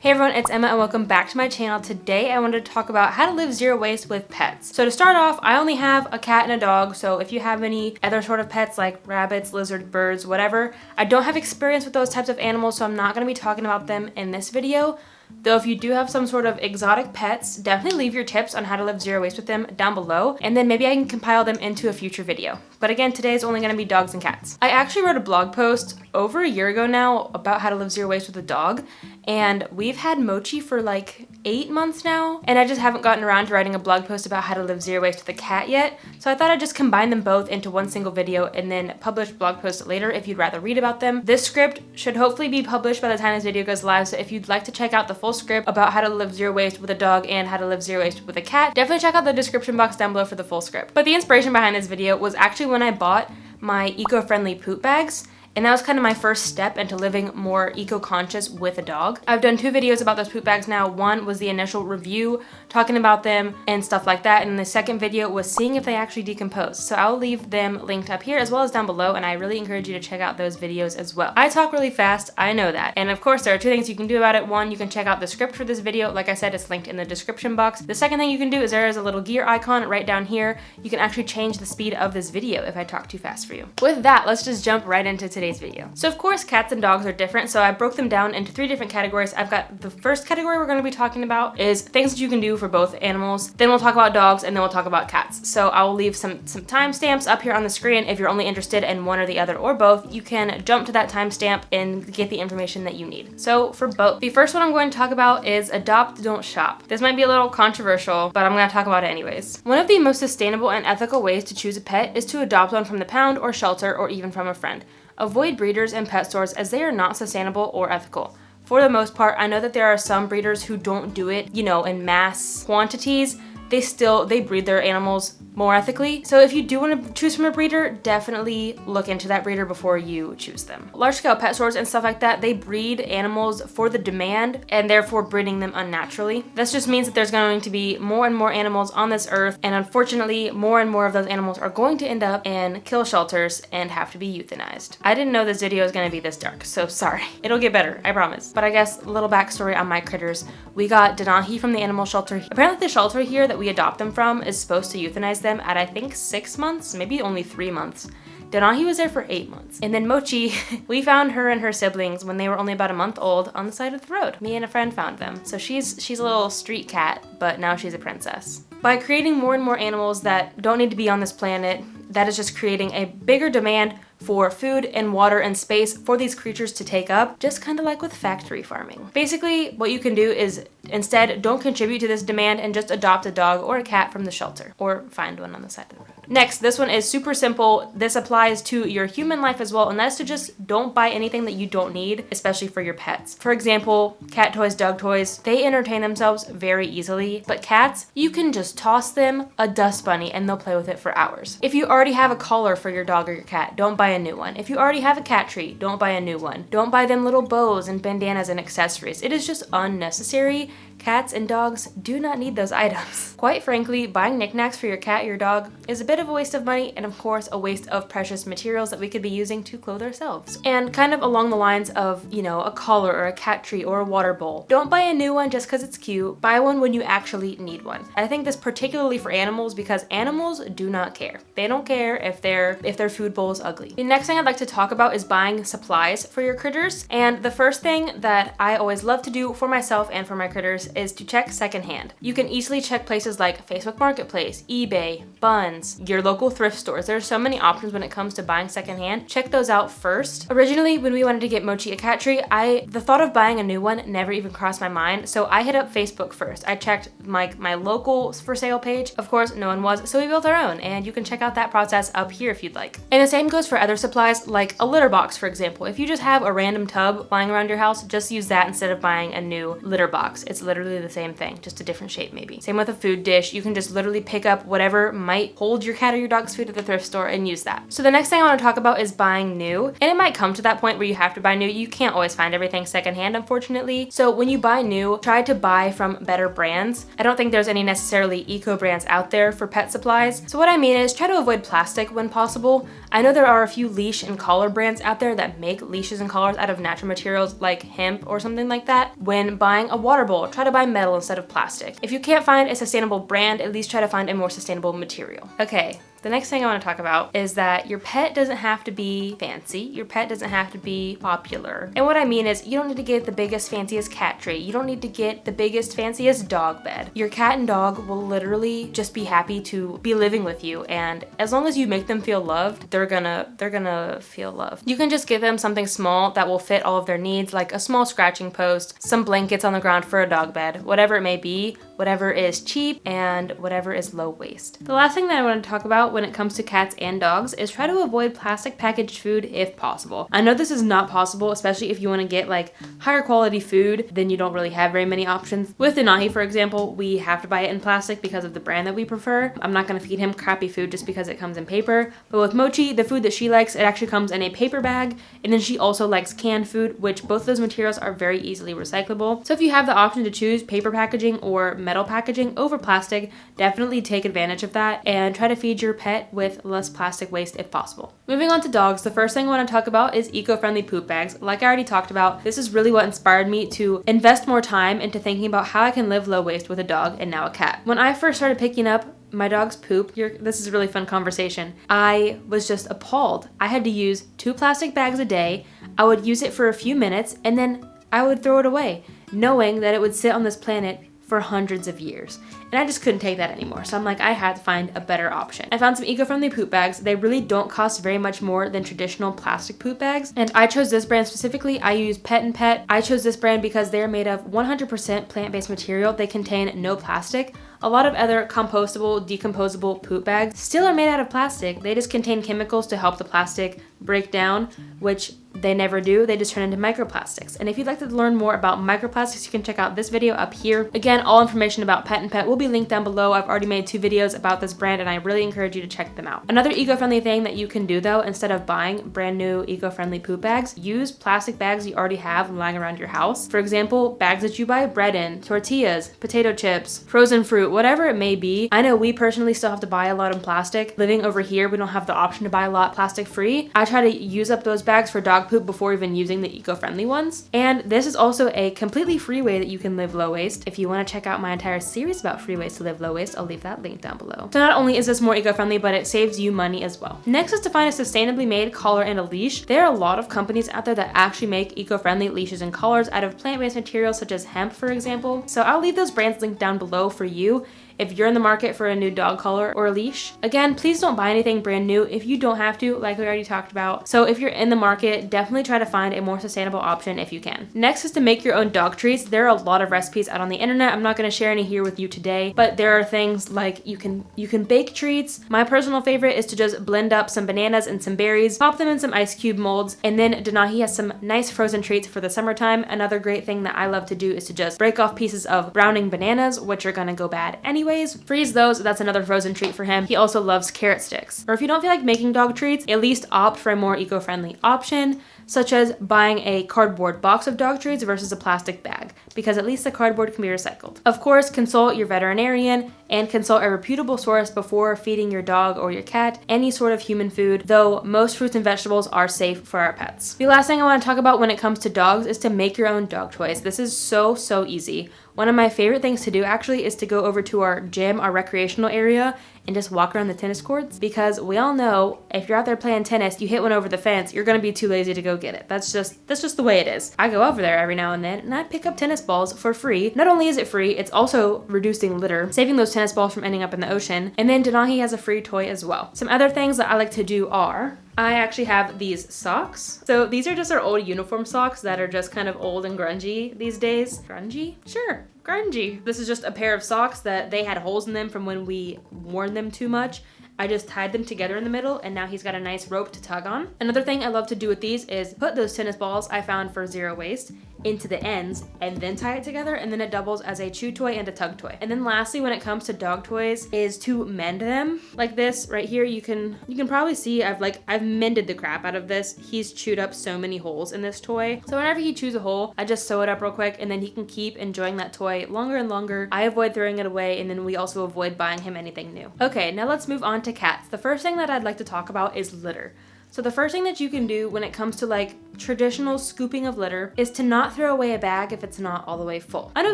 Hey everyone, it's Emma and welcome back to my channel. Today I wanted to talk about how to live zero waste with pets. So to start off, I only have a cat and a dog, so if you have any other sort of pets like rabbits, lizards, birds, whatever, I don't have experience with those types of animals, so I'm not going to be talking about them in this video. Though if you do have some sort of exotic pets, definitely leave your tips on how to live zero waste with them down below, and then maybe I can compile them into a future video. But again, today is only going to be dogs and cats. I actually wrote a blog post over a year ago now about how to live zero waste with a dog, and we've had Mochi for like 8 months now, and I just haven't gotten around to writing a blog post about how to live zero waste with a cat yet, so I thought I'd just combine them both into one single video and then publish blog posts later if you'd rather read about them. This script should hopefully be published by the time this video goes live, so if you'd like to check out the full script about how to live zero waste with a dog and how to live zero waste with a cat, definitely check out the description box down below for the full script. But the inspiration behind this video was actually when I bought my eco-friendly poop bags. And that was kind of my first step into living more eco-conscious with a dog. I've done 2 videos about those poop bags now. One was the initial review, talking about them and stuff like that. And the second video was seeing if they actually decompose. So I'll leave them linked up here as well as down below. And I really encourage you to check out those videos as well. I talk really fast, I know that. And of course, there are 2 things you can do about it. One, you can check out the script for this video. Like I said, it's linked in the description box. The second thing you can do is there is a little gear icon right down here. You can actually change the speed of this video if I talk too fast for you. With that, let's just jump right into today's video. So of course, cats and dogs are different, so I broke them down into 3 different categories. I've got the first category we're going to be talking about is things that you can do for both animals. Then we'll talk about dogs, and then we'll talk about cats. So I will leave some timestamps up here on the screen. If you're only interested in one or the other or both, you can jump to that timestamp and get the information that you need. So for both, the first one I'm going to talk about is adopt, don't shop. This might be a little controversial, but I'm going to talk about it anyways. One of the most sustainable and ethical ways to choose a pet is to adopt one from the pound or shelter or even from a friend. Avoid breeders and pet stores as they are not sustainable or ethical. For the most part, I know that there are some breeders who don't do it, in mass quantities. They breed their animals more ethically. So if you do want to choose from a breeder, definitely look into that breeder before you choose them. Large-scale pet stores and stuff like that, they breed animals for the demand and therefore breeding them unnaturally. This just means that there's going to be more and more animals on this earth, and unfortunately, more and more of those animals are going to end up in kill shelters and have to be euthanized. I didn't know this video was going to be this dark, so sorry. It'll get better, I promise. But I guess a little backstory on my critters. We got Denahi from the animal shelter. Apparently the shelter here that we adopt them from is supposed to euthanize them at I think 6 months, maybe only 3 months. Denahi was there for 8 months. And then Mochi, we found her and her siblings when they were only about a month old on the side of the road. Me and a friend found them. So she's a little street cat, but now she's a princess. By creating more and more animals that don't need to be on this planet, that is just creating a bigger demand for food and water and space for these creatures to take up, just kind of like with factory farming. Basically, what you can do is instead don't contribute to this demand and just adopt a dog or a cat from the shelter, or find one on the side of the road. Next, this one is super simple. This applies to your human life as well, and that's to just don't buy anything that you don't need, especially for your pets. For example, cat toys, dog toys, they entertain themselves very easily, but cats, you can just toss them a dust bunny and they'll play with it for hours. If you already have a collar for your dog or your cat, don't buy a new one. If you already have a cat tree, don't buy a new one. Don't buy them little bows and bandanas and accessories. It is just unnecessary. Cats and dogs do not need those items. Quite frankly, buying knickknacks for your cat or your dog is a bit of a waste of money and of course a waste of precious materials that we could be using to clothe ourselves. And kind of along the lines of, a collar or a cat tree or a water bowl. Don't buy a new one just because it's cute. Buy one when you actually need one. I think this particularly for animals because animals do not care. They don't care if their food bowl is ugly. The next thing I'd like to talk about is buying supplies for your critters. And the first thing that I always love to do for myself and for my critters is to check secondhand. You can easily check places like Facebook Marketplace, eBay, Buns, your local thrift stores. There are so many options when it comes to buying secondhand. Check those out first. Originally, when we wanted to get Mochi a cat tree, the thought of buying a new one never even crossed my mind. So I hit up Facebook first. I checked my local for sale page. Of course, no one was, so we built our own, and you can check out that process up here if you'd like. And the same goes for other supplies like a litter box, for example. If you just have a random tub lying around your house, just use that instead of buying a new litter box. It's literally literally the same thing, just a different shape maybe. Same with a food dish. You can just literally pick up whatever might hold your cat or your dog's food at the thrift store and use that. So the next thing I want to talk about is buying new. And it might come to that point where you have to buy new. You can't always find everything secondhand, unfortunately. So when you buy new, try to buy from better brands. I don't think there's any necessarily eco brands out there for pet supplies. So what I mean is try to avoid plastic when possible. I know there are a few leash and collar brands out there that make leashes and collars out of natural materials like hemp or something like that. When buying a water bowl, try to buy metal instead of plastic. If you can't find a sustainable brand, at least try to find a more sustainable material. Okay. The next thing I want to talk about is that your pet doesn't have to be fancy. Your pet doesn't have to be popular. And what I mean is you don't need to get the biggest, fanciest cat tree. You don't need to get the biggest, fanciest dog bed. Your cat and dog will literally just be happy to be living with you. And as long as you make them feel loved, they're gonna feel loved. You can just give them something small that will fit all of their needs, like a small scratching post, some blankets on the ground for a dog bed, whatever it may be, whatever is cheap and whatever is low waste. The last thing that I want to talk about when it comes to cats and dogs is try to avoid plastic packaged food if possible. I know this is not possible, especially if you want to get like higher quality food, then you don't really have very many options. With Denahi, for example, we have to buy it in plastic because of the brand that we prefer. I'm not going to feed him crappy food just because it comes in paper. But with Mochi, the food that she likes, it actually comes in a paper bag. And then she also likes canned food, which both of those materials are very easily recyclable. So if you have the option to choose paper packaging or metal packaging over plastic, definitely take advantage of that and try to feed your pet with less plastic waste if possible. Moving on to dogs, the first thing I want to talk about is eco-friendly poop bags. Like I already talked about, this is really what inspired me to invest more time into thinking about how I can live low waste with a dog and now a cat. When I first started picking up my dog's poop, this is a really fun conversation, I was just appalled. I had to use 2 plastic bags a day. I would use it for a few minutes and then I would throw it away, knowing that it would sit on this planet for hundreds of years. And I just couldn't take that anymore. So I'm like, I had to find a better option. I found some eco-friendly poop bags. They really don't cost very much more than traditional plastic poop bags. And I chose this brand specifically. I use Pet and Pet. I chose this brand because they're made of 100% plant-based material. They contain no plastic. A lot of other compostable, decomposable poop bags still are made out of plastic. They just contain chemicals to help the plastic break down, which they never do. They just turn into microplastics. And if you'd like to learn more about microplastics, you can check out this video up here. Again, all information about Pet and Pet will be linked down below. I've already made 2 videos about this brand and I really encourage you to check them out. Another eco-friendly thing that you can do though, instead of buying brand new eco-friendly poop bags, use plastic bags you already have lying around your house. For example, bags that you buy bread in, tortillas, potato chips, frozen fruit, whatever it may be. I know we personally still have to buy a lot in plastic. Living over here, we don't have the option to buy a lot plastic free. I try to use up those bags for dog poop before even using the eco-friendly ones. And this is also a completely free way that you can live low waste. If you want to check out my entire series about free ways to live low waste, I'll leave that link down below. So not only is this more eco-friendly, but it saves you money as well. Next is to find a sustainably made collar and a leash. There are a lot of companies out there that actually make eco-friendly leashes and collars out of plant-based materials such as hemp, for example. So I'll leave those brands linked down below for you if you're in the market for a new dog collar or a leash. Again, please don't buy anything brand new if you don't have to, like we already talked about. So if you're in the market, definitely try to find a more sustainable option if you can. Next is to make your own dog treats. There are a lot of recipes out on the internet. I'm not going to share any here with you today, but there are things like you can bake treats. My personal favorite is to just blend up some bananas and some berries, pop them in some ice cube molds, and then Denahi has some nice frozen treats for the summertime. Another great thing that I love to do is to just break off pieces of browning bananas, which are gonna go bad anyways. Freeze those, that's another frozen treat for him. He also loves carrot sticks. Or if you don't feel like making dog treats, at least opt for a more eco-friendly option, such as buying a cardboard box of dog treats versus a plastic bag, because at least the cardboard can be recycled. Of course, consult your veterinarian and consult a reputable source before feeding your dog or your cat any sort of human food, though most fruits and vegetables are safe for our pets. The last thing I want to talk about when it comes to dogs is to make your own dog toys. This is so easy. One of my favorite things to do actually is to go over to our gym, our recreational area, and just walk around the tennis courts, because we all know if you're out there playing tennis, you hit one over the fence, you're gonna be too lazy to go get it. That's just the way it is. I go over there every now and then and I pick up tennis balls for free. Not only is it free, it's also reducing litter, saving those tennis balls from ending up in the ocean, and then Denahi has a free toy as well. Some other things that I like to do are, I actually have these socks. So these are just our old uniform socks that are just kind of old and grungy these days. Grungy? Sure, grungy. This is just a pair of socks that they had holes in them from when we worn them too much. I just tied them together in the middle and now he's got a nice rope to tug on. Another thing I love to do with these is put those tennis balls I found for zero waste into the ends and then tie it together, and then it doubles as a chew toy and a tug toy. And then lastly, when it comes to dog toys, is to mend them. Like this right here, you can probably see I've mended the crap out of this. He's chewed up so many holes in this toy. So whenever he chews a hole, I just sew it up real quick, and then he can keep enjoying that toy longer and longer. I avoid throwing it away, and then we also avoid buying him anything new. Okay, now let's move on to cats. The first thing that I'd like to talk about is litter. So the first thing that you can do when it comes to like traditional scooping of litter is to not throw away a bag if it's not all the way full. I know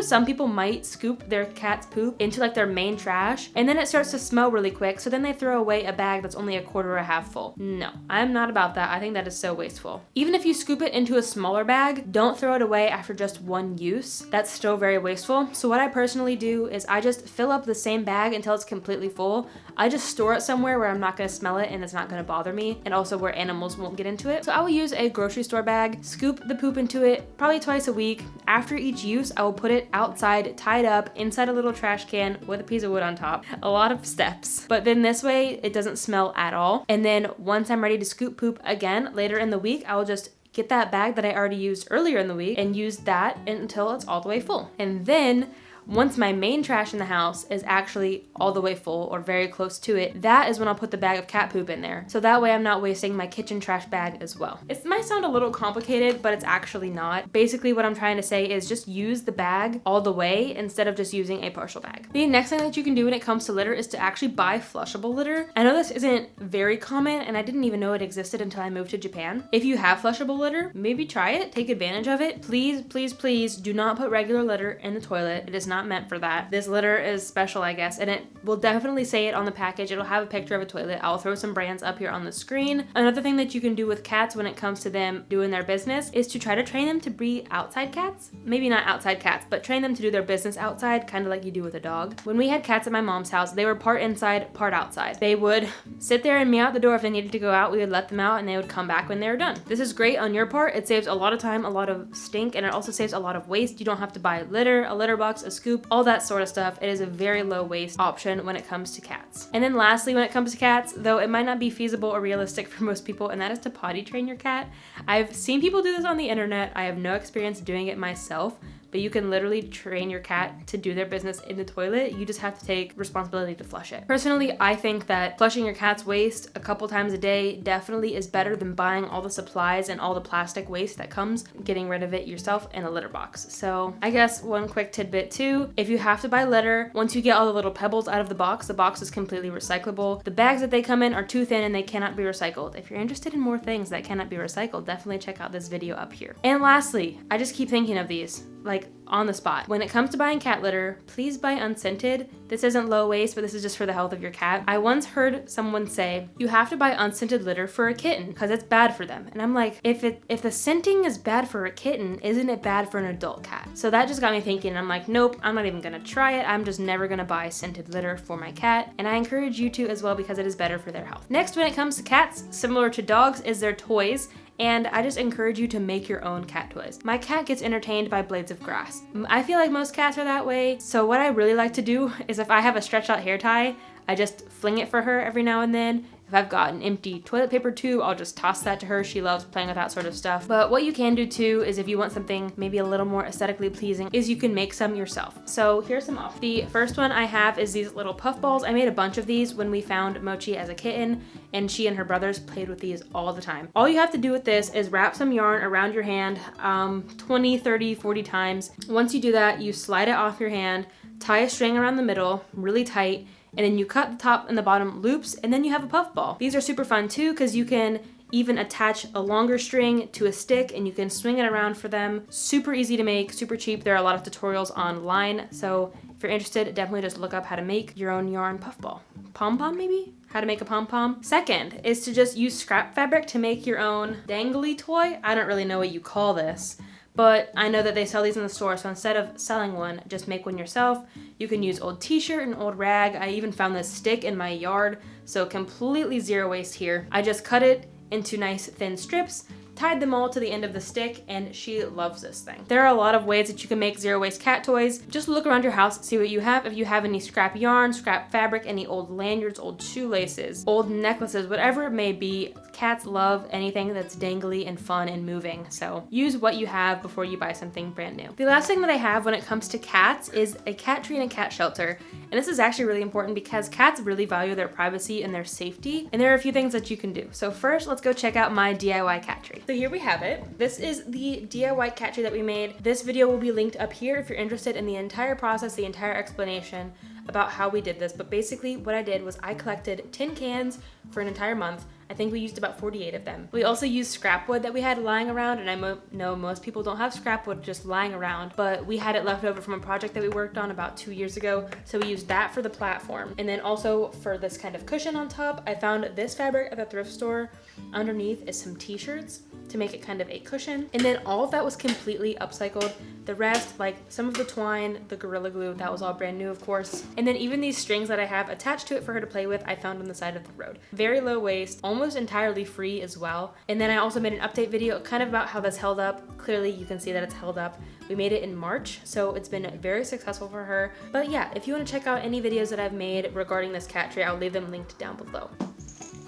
some people might scoop their cat's poop into like their main trash, and then it starts to smell really quick, so then they throw away a bag that's only a quarter or a half full. No, I'm not about that. I think that is so wasteful. Even if you scoop it into a smaller bag, don't throw it away after just one use. That's still very wasteful. So what I personally do is I just fill up the same bag until it's completely full. I just store it somewhere where I'm not gonna smell it and it's not gonna bother me, and also where animals won't get into it. So I will use a grocery store bag, scoop the poop into it probably twice a week. After each use, I will put it outside, tied up inside a little trash can with a piece of wood on top. A lot of steps. But then this way, it doesn't smell at all. And then once I'm ready to scoop poop again later in the week, I will just get that bag that I already used earlier in the week and use that until it's all the way full. And then once my main trash in the house is actually all the way full or very close to it, that is when I'll put the bag of cat poop in there. So that way I'm not wasting my kitchen trash bag as well. It might sound a little complicated, but it's actually not. Basically what I'm trying to say is just use the bag all the way instead of just using a partial bag. The next thing that you can do when it comes to litter is to actually buy flushable litter. I know this isn't very common, and I didn't even know it existed until I moved to Japan. If you have flushable litter, maybe try it, take advantage of it. Please, please, please do not put regular litter in the toilet. It is not meant for that. This litter is special, I guess, and it will definitely say it on the package. It'll have a picture of a toilet. I'll throw some brands up here on the screen. Another thing that you can do with cats when it comes to them doing their business is to try to train them to be outside cats. Maybe not outside cats, but train them to do their business outside, kind of like you do with a dog. When we had cats at my mom's house, they were part inside, part outside. They would sit there and meow out the door if they needed to go out. We would let them out and they would come back when they were done. This is great on your part. It saves a lot of time, a lot of stink, and it also saves a lot of waste. You don't have to buy litter, a litter box, a scoop, all that sort of stuff. It is a very low waste option when it comes to cats. And then lastly, when it comes to cats, though it might not be feasible or realistic for most people, and that is to potty train your cat. I've seen people do this on the internet. I have no experience doing it myself, but you can literally train your cat to do their business in the toilet. You just have to take responsibility to flush it. Personally, I think that flushing your cat's waste a couple times a day definitely is better than buying all the supplies and all the plastic waste that comes, getting rid of it yourself in a litter box. So I guess one quick tidbit too, if you have to buy litter, once you get all the little pebbles out of the box is completely recyclable. The bags that they come in are too thin and they cannot be recycled. If you're interested in more things that cannot be recycled, definitely check out this video up here. And lastly, I just keep thinking of these, like on the spot. When it comes to buying cat litter, please buy unscented. This isn't low waste, but this is just for the health of your cat. I once heard someone say, you have to buy unscented litter for a kitten because it's bad for them. And I'm like, if the scenting is bad for a kitten, isn't it bad for an adult cat? So that just got me thinking. I'm like, nope, I'm not even gonna try it. I'm just never gonna buy scented litter for my cat. And I encourage you to as well because it is better for their health. Next, when it comes to cats, similar to dogs, is their toys. And I just encourage you to make your own cat toys. My cat gets entertained by blades of grass. I feel like most cats are that way. So what I really like to do is if I have a stretched out hair tie, I just fling it for her every now and then. If I've got an empty toilet paper tube, I'll just toss that to her. She loves playing with that sort of stuff. But what you can do too is if you want something maybe a little more aesthetically pleasing is you can make some yourself. So here's some off. The first one I have is these little puff balls. I made a bunch of these when we found Mochi as a kitten, and she and her brothers played with these all the time. All you have to do with this is wrap some yarn around your hand 20, 30, 40 times. Once you do that, you slide it off your hand, tie a string around the middle really tight, and then you cut the top and the bottom loops, and then you have a puff ball. These are super fun too because you can even attach a longer string to a stick and you can swing it around for them. Super easy to make, super cheap. There are a lot of tutorials online, so if you're interested, definitely just look up how to make your own yarn puff ball. Pom-pom maybe? How to make a pom-pom. Second is to just use scrap fabric to make your own dangly toy. I don't really know what you call this, but I know that they sell these in the store, so instead of selling one, just make one yourself. You can use old t-shirt and old rag. I even found this stick in my yard, so completely zero waste here. I just cut it into nice thin strips, tied them all to the end of the stick, and she loves this thing. There are a lot of ways that you can make zero waste cat toys. Just look around your house, see what you have. If you have any scrap yarn, scrap fabric, any old lanyards, old shoelaces, old necklaces, whatever it may be, cats love anything that's dangly and fun and moving. So use what you have before you buy something brand new. The last thing that I have when it comes to cats is a cat tree and a cat shelter. And this is actually really important because cats really value their privacy and their safety. And there are a few things that you can do. So first, let's go check out my DIY cat tree. So here we have it. This is the DIY cat tree that we made. This video will be linked up here if you're interested in the entire process, the entire explanation about how we did this. But basically what I did was I collected tin cans for an entire month. I think we used about 48 of them. We also used scrap wood that we had lying around, and I know most people don't have scrap wood just lying around, but we had it left over from a project that we worked on about 2 years ago, so we used that for the platform. And then also for this kind of cushion on top, I found this fabric at the thrift store. Underneath is some t-shirts to make it kind of a cushion. And then all of that was completely upcycled. The rest, like some of the twine, the Gorilla Glue, that was all brand new, of course. And then even these strings that I have attached to it for her to play with, I found on the side of the road. Very low waste, almost entirely free as well. And then I also made an update video kind of about how this held up. Clearly you can see that it's held up. We made it in March, so it's been very successful for her. But yeah, if you want to check out any videos that I've made regarding this cat tree, I'll leave them linked down below.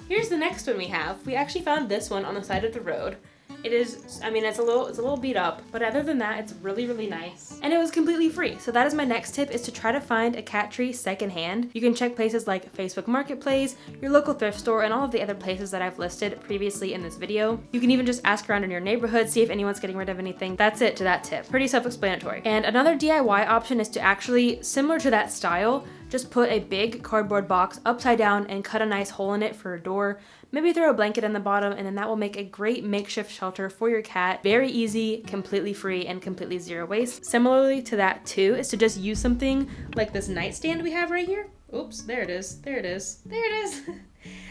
Here's the next one we have. We actually found this one on the side of the road. It is, I mean, it's a little beat up, but other than that, it's really, really nice. And it was completely free. So that is my next tip, is to try to find a cat tree secondhand. You can check places like Facebook Marketplace, your local thrift store, and all of the other places that I've listed previously in this video. You can even just ask around in your neighborhood, see if anyone's getting rid of anything. That's it to that tip. Pretty self-explanatory. And another DIY option is to actually, similar to that style, just put a big cardboard box upside down and cut a nice hole in it for a door. Maybe throw a blanket in the bottom, and then that will make a great makeshift shelter for your cat. Very easy, completely free, and completely zero waste. Similarly to that too, is to just use something like this nightstand we have right here. Oops, there it is, there it is, there it is.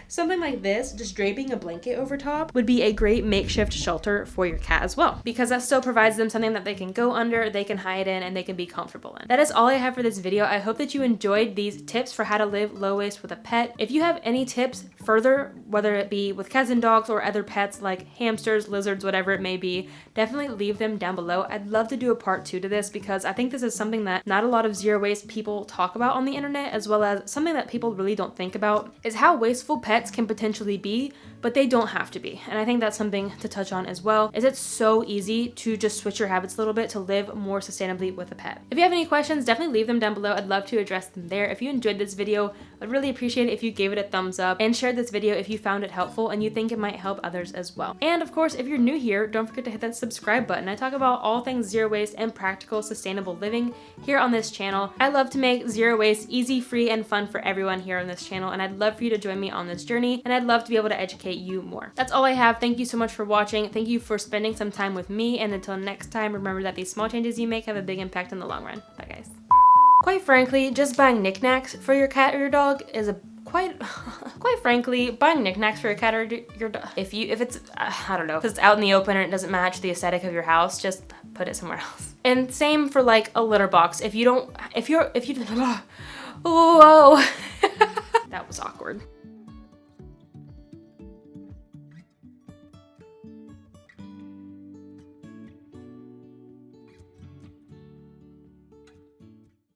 Something like this, just draping a blanket over top, would be a great makeshift shelter for your cat as well, because that still provides them something that they can go under, they can hide in, and they can be comfortable in. That is all I have for this video. I hope that you enjoyed these tips for how to live low waste with a pet. If you have any tips further, whether it be with cats and dogs or other pets like hamsters, lizards, whatever it may be, definitely leave them down below. I'd love to do a part 2 to this, because I think this is something that not a lot of zero waste people talk about on the internet, as well as something that people really don't think about, is how wasteful pets can potentially be, but they don't have to be. And I think that's something to touch on as well, is it's so easy to just switch your habits a little bit to live more sustainably with a pet. If you have any questions, definitely leave them down below. I'd love to address them there. If you enjoyed this video, I'd really appreciate it if you gave it a thumbs up and shared this video if you found it helpful and you think it might help others as well. And of course, if you're new here, don't forget to hit that subscribe button. I talk about all things zero waste and practical sustainable living here on this channel. I love to make zero waste easy, free, and fun for everyone here on this channel, and I'd love for you to join me on this journey, and I'd love to be able to educate you more. That's all I have. Thank you so much for watching. Thank you for spending some time with me, and until next time, remember that these small changes you make have a big impact in the long run. Bye guys. Quite frankly, just buying knickknacks for your cat or your dog is a quite frankly, buying knickknacks for your cat or your dog, if it's, I don't know, because it's out in the open and it doesn't match the aesthetic of your house, just put it somewhere else. And same for like a litter box. If you whoa, that was awkward.